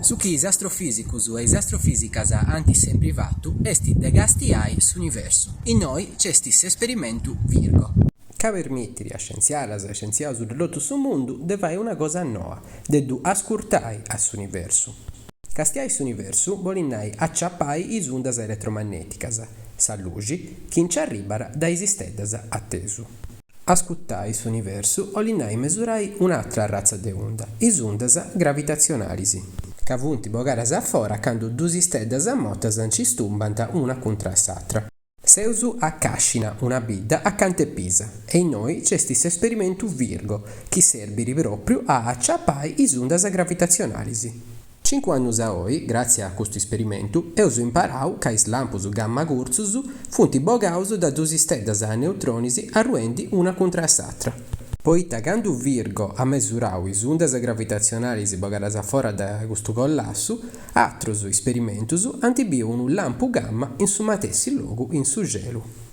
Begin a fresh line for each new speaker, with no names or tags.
Su chi is astrofisicus e is astrofisicas anti sempre vatu, esti de gastiai s'universu. In noi c'estis esperimentu Virgo.
Ca permittiri a scienzialas e scienziaus de totu su mundu de fare una cosa noa, de du ascurtai a s'universu. Castiai s'universu volin nai acciappai is undas elettromagneticas, sa luci, chi ci arribara da is isteddas a tesu. Ascuttai s'universu volin nai mesurai un'altra razza de onda, is undas gravitazionalisi, ca funti bogaras a fora cando dus isteddas motas ci stumbant una contra s'atra. Seusu a cascina una bidda accanto a Pisa e in noi c'estis esperimentu Virgo, chi serviri proprio a acciappai is undas gravitazionalisi. 5 anni a oi, grazie a questo esperimento, eus imparau ca is lampus gamma curzus funti bogaus da dus isteddas a neutronisi arruendi una contra s'atra. Poita cando Virgo ha mesurau is undas gravitazionalisi bogaras a fora da questo collassu, atros experimentus antibiu un lampu gamma in su matessi logu in su gelu.